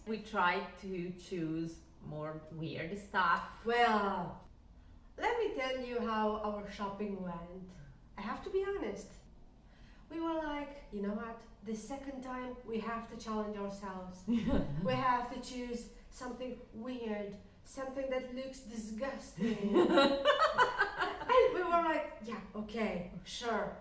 We tried to choose more weird stuff. Well, let me tell you how our shopping went. I have to be honest. We were like, you know what? The second time we have to challenge ourselves. We have to choose something weird, something that looks disgusting. And we were like, yeah, okay, sure.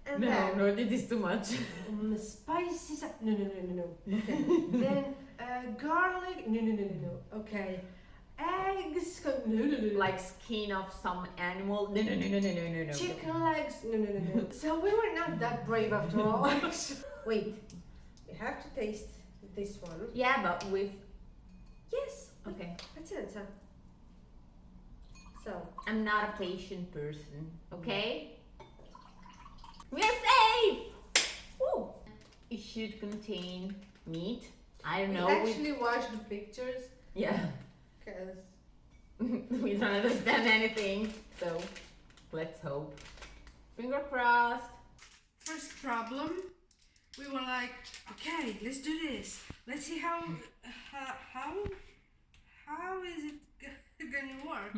And then No, this is too much. spicy. No. Okay. Then garlic. No. Okay. Eggs. No. Like skin of some animal. No. Chicken legs. No. So we were not that brave after all. Wait, we have to taste this one. Yeah, but with. Yes. Okay. Pazienza. So. I'm not a patient person. Okay. We are safe. Woo. It should contain meat. I don't know. We actually watched the pictures. Yeah. Because. We don't understand anything. So let's hope. Finger crossed. First problem, we were like, okay, let's do this. Let's see how is it gonna work.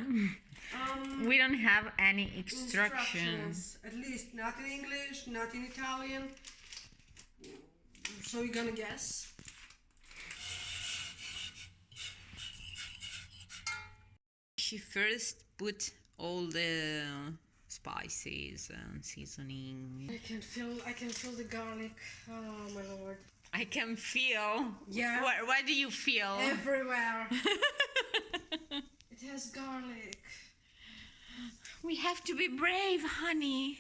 We don't have any instructions. At least not in English, not in Italian. So you're gonna guess. She first put all the spices and seasoning. I can feel the garlic. Oh my lord. I can feel. Yeah. What do you feel? Everywhere. It has garlic. We have to be brave, honey.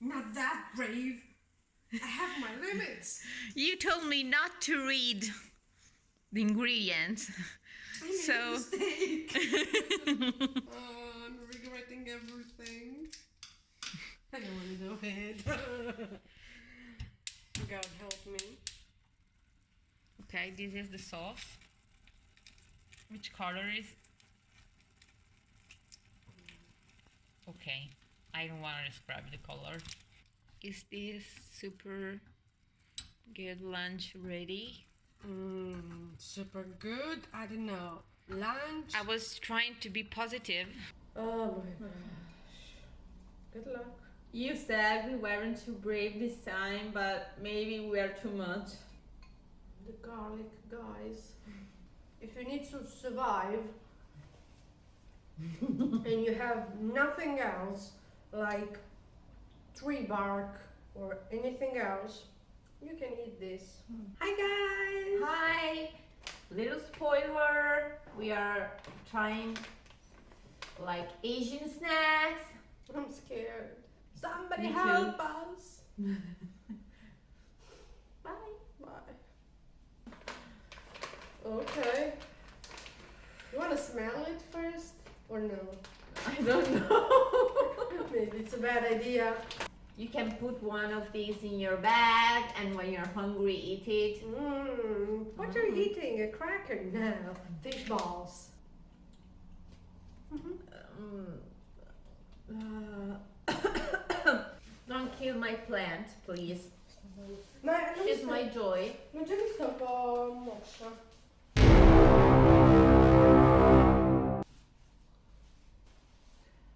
Not that brave. I have my limits. You told me not to read the ingredients. I made So- a mistake. I'm regretting everything. I don't want to do it. God help me. Okay, this is the sauce. Which color is? Okay, I don't want to describe the color. Is this super good lunch ready? Super good. I don't know. Lunch. I was trying to be positive. Oh my gosh. Good luck. You said we weren't too brave this time, but maybe we are too much. The garlic, guys. If you need to survive and you have nothing else, like tree bark or anything else, you can eat this. Hi guys! Hi! Little spoiler, we are trying like Asian snacks. I'm scared. Somebody Me too. help us! Bye. Bye. Okay. You wanna smell it first or no? I don't know. Maybe it's a bad idea. You can put one of these in your bag and when you're hungry eat it. What are you eating? A cracker? No. Fish balls. Don't kill my plant, please. Ma She's my joy. non c'è visto un po' moscia?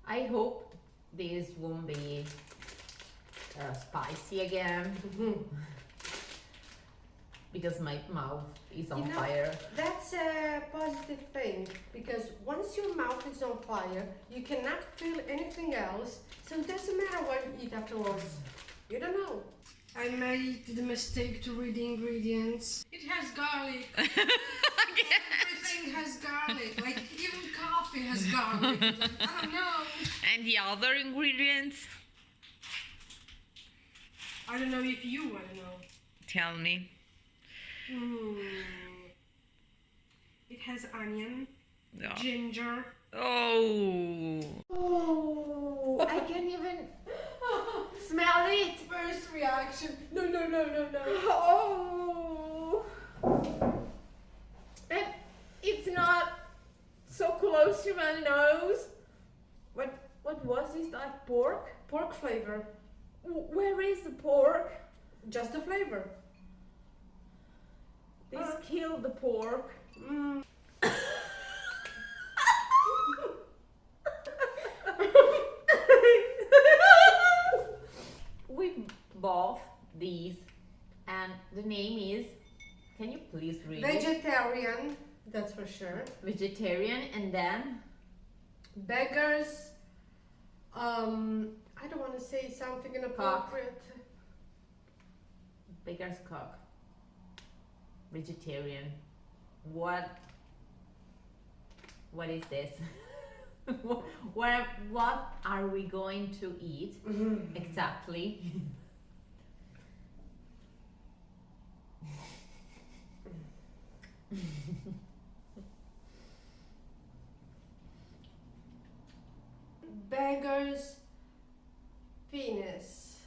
I hope this won't be spicy again because my mouth is on You know, fire. That's a positive thing because once your mouth is on fire, you cannot feel anything else. So it doesn't matter what you eat afterwards. You don't know. I made the mistake to read the ingredients. It has garlic. Everything has garlic. Like even coffee has garlic. I don't know. And the other ingredients? I don't know if you want to know. Tell me. It has onion, Yeah. ginger. Oh. Oh, I can't even smell it. First reaction. No. Oh, and it's not so close to my nose. What was this? Like pork? Pork flavor. Where is the pork? Just the flavor. This kill the pork. Mm. We bought these, and the name is. Can you please read it? Vegetarian, that's for sure. Vegetarian, and then Beggars. I don't want to say something inappropriate. Baker's cock. Vegetarian. What is this? What are we going to eat exactly? Beggar's penis.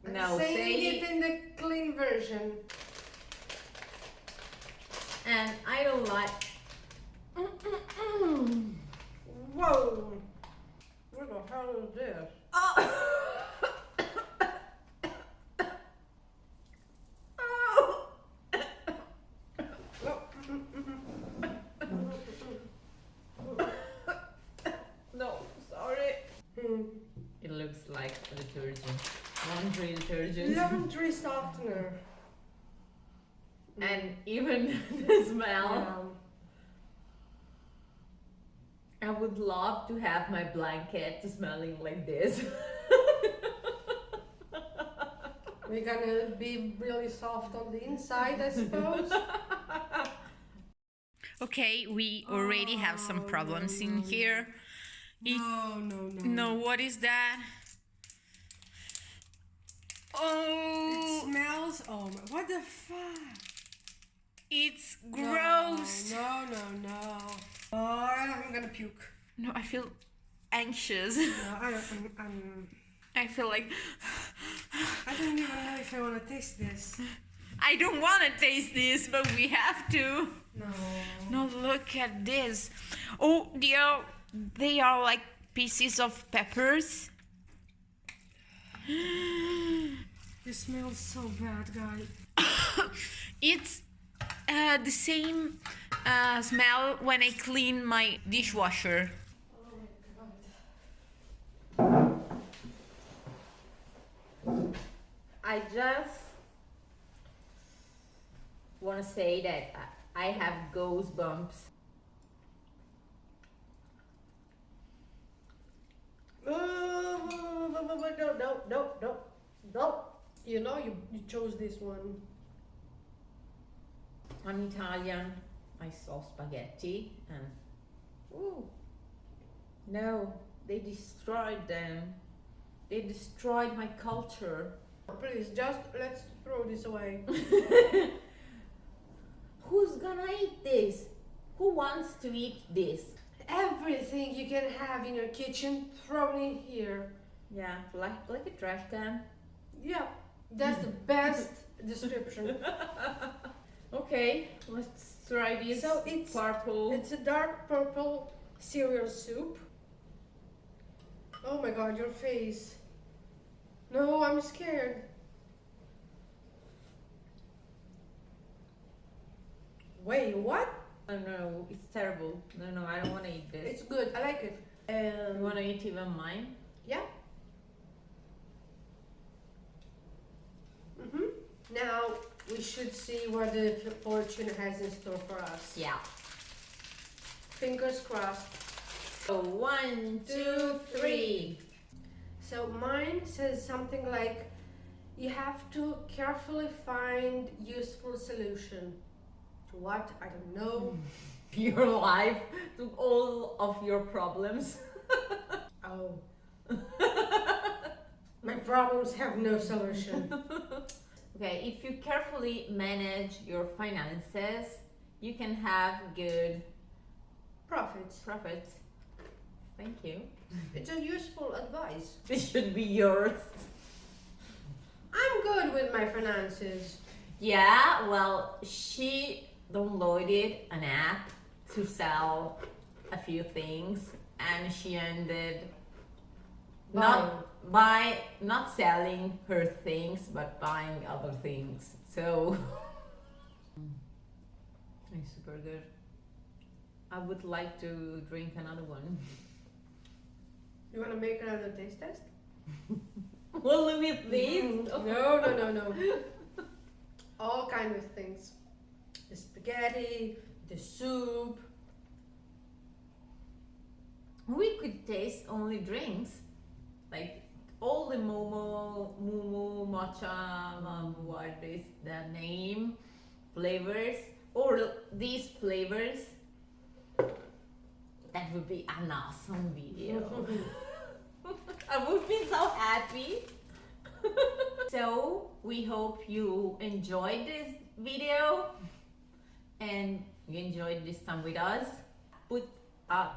I'm No, saying say it in the clean version. And I don't like. Whoa! What the hell is this? No, sorry. Hmm. It looks like a detergent, laundry detergent, Laundry softener. and even the smell. I would love to have my blanket smelling like this. We're gonna be really soft on the inside, I suppose. Okay, we already have some problems in here. No. What is that? Oh, It smells. Oh my! What the fuck? it's gross. No. Oh, I'm gonna puke. No, I feel anxious. No, I feel like I don't even know if I want to taste this. I don't want to taste this, but we have to. No. No, look at this. Oh, they are like pieces of peppers. This smells so bad, guys. It's the same smell when I clean my dishwasher. Oh my god. I just want to say that I have goosebumps. No. You know, you chose this one. I'm Italian. I saw spaghetti and no, they destroyed them. They destroyed my culture. Please, just let's throw this away. Who's gonna eat this? Who wants to eat this? Everything you can have in your kitchen, thrown in here. Yeah, like a trash can. Yeah, that's the best description. Okay, let's try this. So it's purple. It's a dark purple cereal soup. Oh my god, your face. No, I'm scared. Wait, what? Oh no, it's terrible. No, I don't want to eat this. It's good, I like it. You want to eat even mine? Yeah. Now we should see what the fortune has in store for us. Yeah. Fingers crossed. So 1, 2, 3. So mine says something like, you have to carefully find useful solution. To what? I don't know. Your life to all of your problems. Oh. My problems have no solution. Okay, if you carefully manage your finances, you can have good Profits. profits. Thank you. It's a useful advice. This should be yours. I'm good with my finances. Yeah, well, she downloaded an app to sell a few things, and she ended not selling her things, but buying other things. So It's super good. I would like to drink another one. You want to make another taste test? Only with this? No. All kinds of things. The spaghetti, the soup. We could taste only drinks, like all the momo, mumu, matcha, what is the name, flavors, or these flavors. That would be an awesome video. I would be so happy. So we hope you enjoyed this video and you enjoyed this time with us. Put a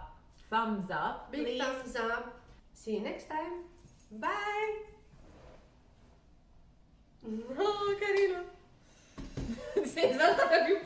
thumbs up, Big please. thumbs up. See you next time. Bye. Oh, carino. Sei esattamente più